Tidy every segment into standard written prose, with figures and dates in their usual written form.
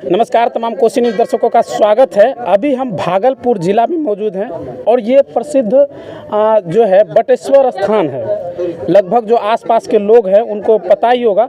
नमस्कार, तमाम कोसी न्यूज़ दर्शकों का स्वागत है। अभी हम भागलपुर जिला में मौजूद हैं और ये प्रसिद्ध जो है बटेश्वर स्थान है। लगभग जो आसपास के लोग हैं उनको पता ही होगा।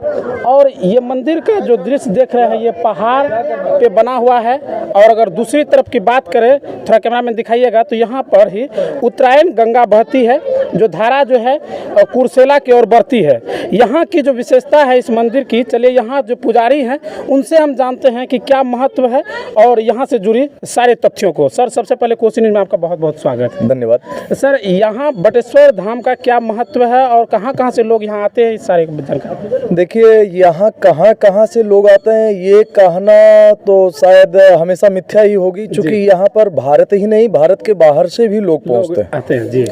और ये मंदिर का जो दृश्य देख रहे हैं ये पहाड़ पे बना हुआ है। और अगर दूसरी तरफ की बात करें, थोड़ा कैमरा में दिखाइएगा, तो यहाँ पर ही उत्तरायण गंगा बहती है, जो धारा जो है कुर्सेला की ओर बढ़ती है। यहाँ की जो विशेषता है इस मंदिर की, चलिए यहाँ जो पुजारी हैं उनसे हम जानते हैं कि क्या महत्व है और यहाँ से जुड़ी सारे तथ्यों को। सर, सबसे पहले कोसी न्यूज़ में आपका बहुत बहुत स्वागत है। धन्यवाद। सर, यहाँ बटेश्वर धाम का क्या महत्व है और कहाँ से लोग यहाँ आते हैं, इस सारे जानकारी? देखिए, यहाँ कहाँ से लोग आते हैं ये कहना तो शायद हमेशा मिथ्या ही होगी, क्योंकि यहाँ पर भारत ही नहीं, भारत के बाहर से भी लोग पहुँचते आते हैं जी।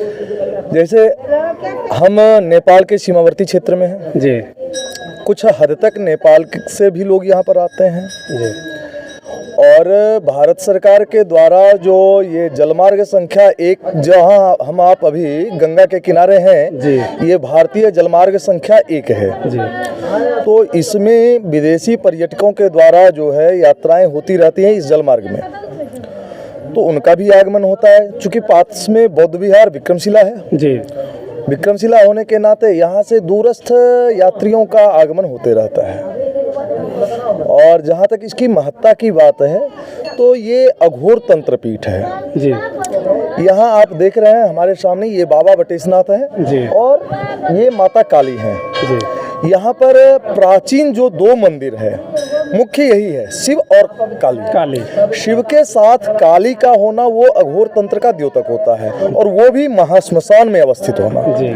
जैसे हम नेपाल के सीमावर्ती क्षेत्र में हैं जी, कुछ हद तक नेपाल से भी लोग यहाँ पर आते हैं जी। और भारत सरकार के द्वारा जो ये जलमार्ग संख्या 1 जहाँ हम आप अभी गंगा के किनारे हैं जी, ये भारतीय जलमार्ग संख्या 1 है जी। तो इसमें विदेशी पर्यटकों के द्वारा जो है यात्राएं होती रहती हैं इस जलमार्ग में, तो उनका भी आगमन होता है। चूँकि पास में बौद्ध विहार विक्रमशिला है जी, विक्रमशिला होने के नाते यहाँ से दूरस्थ यात्रियों का आगमन होते रहता है। और जहाँ तक इसकी महत्ता की बात है तो ये अघोर तंत्र पीठ है जी। यहाँ आप देख रहे हैं हमारे सामने ये बाबा बटेशनाथ जी। हैं और ये माता काली हैं जी। यहाँ पर प्राचीन जो 2 मंदिर है मुख्य यही है, शिव और काली। शिव के साथ काली का होना वो अघोर तंत्र का द्योतक होता है और वो भी महाश्मशान में अवस्थित होना जी।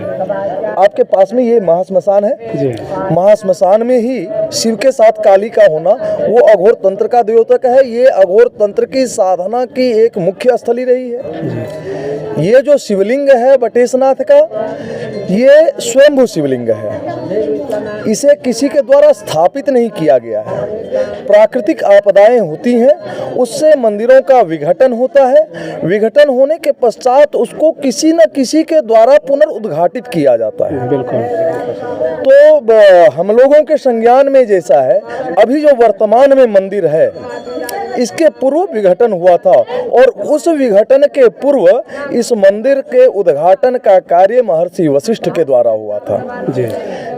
आपके पास में ये महाश्मशान है जी। महाश्मशान में ही शिव के साथ काली का होना वो अघोर तंत्र का द्योतक है। ये अघोर तंत्र की साधना की एक मुख्य स्थली रही है। ये जो शिवलिंग है बटेशनाथ का, ये स्वयंभू शिवलिंग है, इसे किसी के द्वारा स्थापित नहीं किया गया है। प्राकृतिक आपदाएं होती हैं, उससे मंदिरों का विघटन होता है। विघटन होने के पश्चात उसको किसी न किसी के द्वारा पुनर्उद्घाटित किया जाता है। बिल्कुल। तो हम लोगों के संज्ञान में जैसा है, अभी जो वर्तमान में मंदिर है इसके पूर्व विघटन हुआ था और उस विघटन के पूर्व इस मंदिर के उद्घाटन का कार्य महर्षि वशिष्ठ के द्वारा हुआ था जी।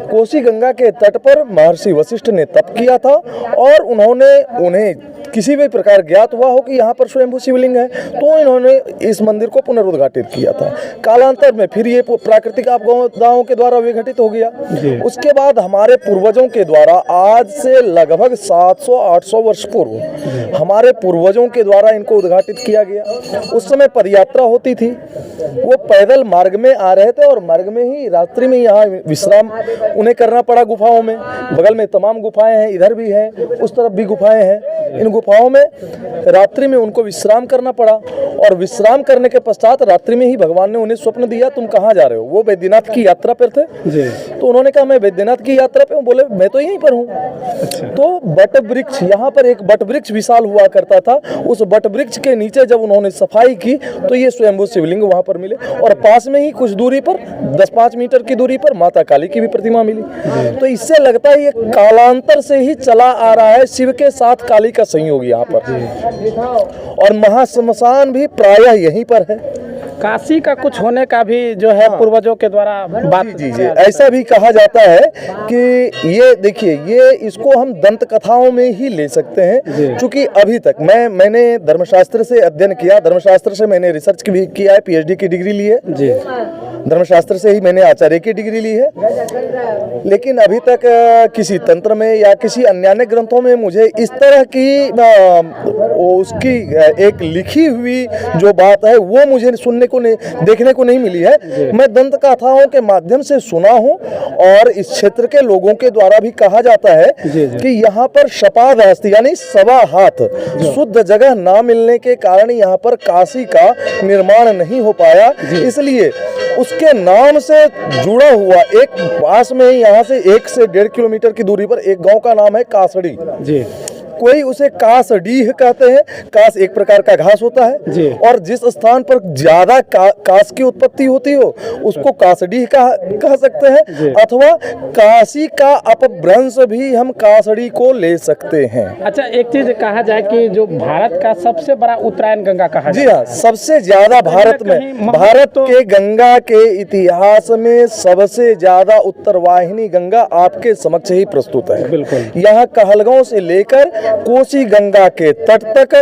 कोसी गंगा के तट पर महर्षि वशिष्ठ ने तप किया था और उन्हें किसी भी प्रकार ज्ञात हुआ हो कि यहाँ पर स्वयंभू शिवलिंग है, तो इन्होंने इस मंदिर को पुनरुद्घाटित किया था। कालांतर में फिर ये प्राकृतिक आपदाओं के द्वारा विघटित हो गया। उसके बाद हमारे पूर्वजों के द्वारा आज से लगभग 700-800 वर्ष पूर्व हमारे पूर्वजों के द्वारा इनको उद्घाटित किया गया। उस समय पदयात्रा होती थी, वो पैदल मार्ग में आ रहे थे और मार्ग में ही रात्रि में यहाँ विश्राम उन्हें करना पड़ा गुफाओं में। बगल में तमाम गुफाएं हैं, इधर भी हैं, उस तरफ भी गुफाएं हैं। इन गुफाओं में रात्रि में उनको विश्राम करना पड़ा और विश्राम करने के पश्चात रात्रि में ही भगवान ने उन्हें स्वप्न दिया, तुम कहाँ जा रहे हो? वो बैद्यनाथ की यात्रा पर थे जी। तो उन्होंने कहा मैं बैद्यनाथ की यात्रा पे हूँ। बोले मैं तो यहीं पर हूँ। अच्छा। तो बट वृक्ष, यहाँ पर एक बट वृक्ष विशाल हुआ करता था, उस बट वृक्ष के नीचे जब उन्होंने सफाई की तो ये स्वयंभू शिवलिंग वहाँ पर मिले और पास में ही कुछ दूरी पर 10-5 मीटर की दूरी पर माता काली की भी प्रतिमा मिली। तो इससे लगता है ये कालांतर से ही चला आ रहा है, शिव के साथ काली का संयोग यहाँ पर। और महाश्मशान भी प्रायः यहीं पर है। काशी का कुछ होने का भी जो है पूर्वजों के द्वारा बात जी ऐसा भी कहा जाता है कि ये देखिए, ये इसको हम दंत कथाओं में ही ले सकते हैं। क्योंकि अभी तक मैंने धर्मशास्त्र से अध्ययन किया, धर्मशास्त्र से मैंने रिसर्च भी किया है, PhD की डिग्री ली है जी। धर्मशास्त्र से ही मैंने आचार्य की डिग्री ली है, लेकिन अभी तक किसी तंत्र में या किसी अन्य ग्रंथों में मुझे इस तरह की उसकी एक लिखी हुई जो बात है वो मुझे सुनने को नहीं, देखने को नहीं मिली है। मैं दंत कथाओं के माध्यम से सुना हूँ और इस क्षेत्र के लोगों के द्वारा भी कहा जाता है कि यहाँ पर शपाद हस्ती यानी 1.25 हाथ शुद्ध जगह ना मिलने के कारण यहाँ पर काशी का निर्माण नहीं हो पाया। इसलिए उस उसके नाम से जुड़ा हुआ एक पास में ही यहाँ से 1 से 1.5 किलोमीटर की दूरी पर एक गांव का नाम है कासड़ी जी कोई उसे कासडीह कहते हैं। कास एक प्रकार का घास होता जी। है और जिस स्थान पर ज्यादा कास की उत्पत्ति होती हो उसको कासडीह कह सकते हैं अथवा काशी का अपभ्रंश भी हम कासड़ी को ले सकते हैं। अच्छा, एक चीज कहा जाए कि जो भारत का सबसे बड़ा उत्तरायण गंगा कहा जी जाता हाँ, सबसे ज्यादा भारत में भारत के गंगा के इतिहास में सबसे ज्यादा उत्तरवाहिनी गंगा आपके समक्ष ही प्रस्तुत है। बिल्कुल। यहाँ कहलगांव से लेकर कोसी गंगा के तट तक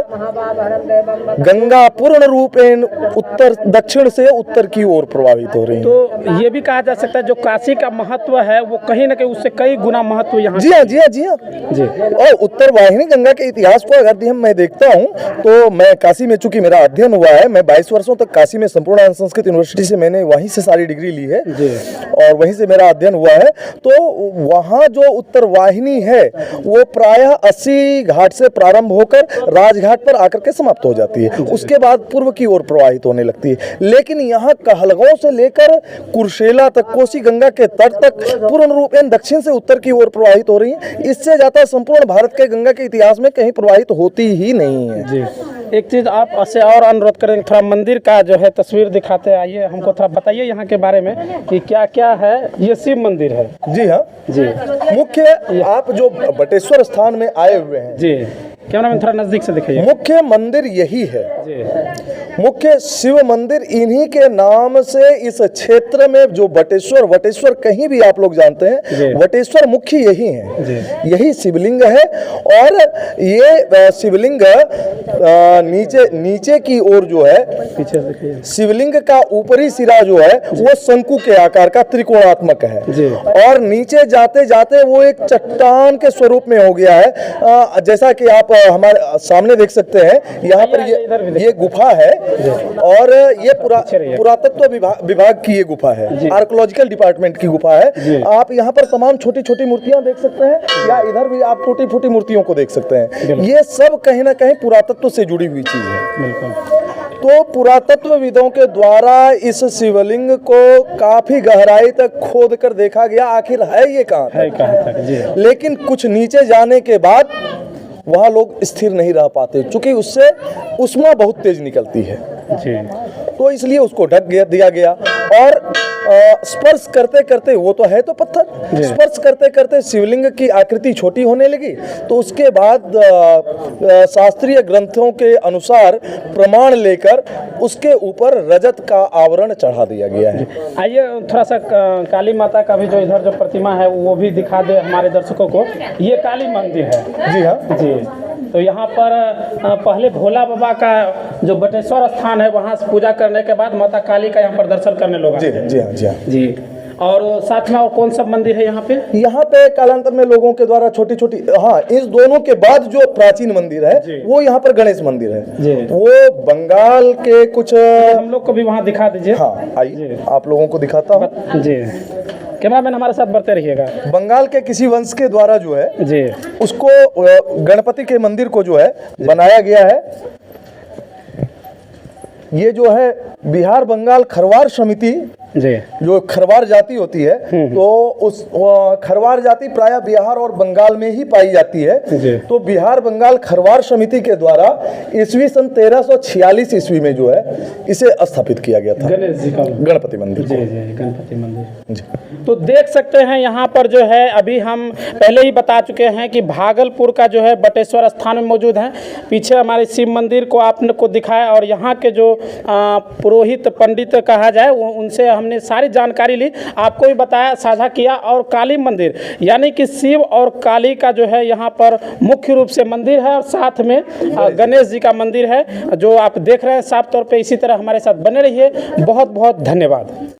गंगा पूर्ण रूपेण उत्तर दक्षिण से उत्तर की ओर प्रवाहित हो रही है। तो ये भी कहा जा सकता है जो काशी का महत्व है वो कहीं ना कहीं उससे कई गुना महत्व यहाँ। जी हाँ, जी हाँ, जी हाँ जी। और उत्तर वाहिनी गंगा के इतिहास को अगर मैं देखता हूँ तो मैं काशी में, चूंकि मेरा अध्ययन हुआ है, मैं 22 वर्षों तक काशी में संपूर्ण संस्कृत यूनिवर्सिटी से मैंने वहीं से सारी डिग्री ली है और वहीं से मेरा अध्ययन हुआ है। तो वहाँ जो उत्तर वाहिनी है वो प्रायः 80 घाट से प्रारंभ होकर राजघाट पर आकर के समाप्त हो जाती है, उसके बाद पूर्व की ओर प्रवाहित होने लगती है। लेकिन यहाँ कहलगांव से लेकर कुर्सेला तक कोसी गंगा के तट तक पूर्ण रूपेण दक्षिण से उत्तर की ओर प्रवाहित हो रही है। इससे ज्यादा संपूर्ण भारत के गंगा के इतिहास में कहीं प्रवाहित होती ही नहीं है। जी। एक चीज़ आप से और अनुरोध करेंगे, थोड़ा मंदिर का जो है तस्वीर दिखाते आइए, हमको थोड़ा बताइए यहाँ के बारे में कि क्या क्या है। ये शिव मंदिर है। जी हाँ जी। मुख्य आप जो बटेश्वर स्थान में आए हुए हैं, जी कैमरा में थोड़ा नजदीक से दिखाइए। मुख्य मंदिर यही है। जी। मुख्य शिव मंदिर इन्हीं के नाम से इस क्षेत्र में जो वटेश्वर कहीं भी आप लोग जानते हैं, वटेश्वर मुख्य यही है, यही शिवलिंग है। और ये शिवलिंग नीचे की ओर जो है, पीछे देखिए, शिवलिंग का ऊपरी सिरा जो है वो शंकु के आकार का त्रिकोणात्मक है और नीचे जाते जाते वो एक चट्टान के स्वरूप में हो गया है। जैसा कि आप हमारे सामने देख सकते हैं, यहाँ पर ये गुफा है और ये पुरातत्व विभाग की ये गुफा है, आर्कियोलॉजिकल डिपार्टमेंट की गुफा है। आप यहाँ पर तमाम छोटी छोटी मूर्तियां देख सकते हैं या इधर भी आप टूटी फूटी मूर्तियों को देख सकते हैं। ये सब कहीं ना कहीं पुरातत्व से जुड़ी हुई चीज है। तो पुरातत्वविदों के द्वारा इस शिवलिंग को काफी गहराई तक खोद कर देखा गया, आखिर है ये कहाँ तक। लेकिन कुछ नीचे जाने के बाद वहाँ लोग स्थिर नहीं रह पाते, क्योंकि उससे उष्मा बहुत तेज निकलती है जी। तो इसलिए उसको ढक दिया गया और स्पर्श करते करते, वो तो है तो पत्थर, स्पर्श करते करते शिवलिंग की आकृति छोटी होने लगी। तो उसके बाद शास्त्रीय ग्रंथों के अनुसार प्रमाण लेकर उसके ऊपर रजत का आवरण चढ़ा दिया गया है। आइए थोड़ा सा काली माता का भी जो इधर जो प्रतिमा है वो भी दिखा दे हमारे दर्शकों को। ये काली मंदिर है। जी हाँ जी। तो यहाँ पर पहले भोला बाबा का जो बटेश्वर स्थान है वहाँ से पूजा करने के बाद माता काली का यहाँ पर दर्शन करने लोग आते हैं। जी हाँ, जी हाँ, जी। और साथ में और कौन सा मंदिर है यहाँ पे? यहाँ पे कालांतर में लोगों के द्वारा छोटी छोटी, हाँ, इस दोनों के बाद जो प्राचीन मंदिर है वो यहाँ पर गणेश मंदिर है। वो बंगाल के कुछ, हम लोग को भी वहाँ दिखा दीजिए। हाँ आइए आप लोगों को दिखाता हूँ। जी, कैमरामैन हमारे साथ बढ़ते रहिएगा। बंगाल के किसी वंश के द्वारा जो है जी उसको गणपति के मंदिर को जो है बनाया गया है। ये जो है बिहार बंगाल खरवार समिति, जो खरवार जाति होती है, तो उस खरवार जाति प्रायः बिहार और बंगाल में ही पाई जाती है। तो बिहार बंगाल खरवार समिति के द्वारा ईस्वी सन 1346 ईस्वी में जो है इसे स्थापित किया गया था, गणेश जी का गणपति मंदिर। जी जी, गणपति मंदिर। तो देख सकते हैं यहाँ पर जो है, अभी हम पहले ही बता चुके हैं कि भागलपुर का जो है बटेश्वर स्थान में मौजूद है। पीछे हमारे शिव मंदिर को आपको दिखाया और यहाँ के जो पुरोहित पंडित कहा जाए उनसे हमने सारी जानकारी ली, आपको भी बताया, साझा किया। और काली मंदिर यानी कि शिव और काली का जो है यहाँ पर मुख्य रूप से मंदिर है और साथ में गणेश जी का मंदिर है जो आप देख रहे हैं साफ तौर पे। इसी तरह हमारे साथ बने रहिए। बहुत बहुत धन्यवाद।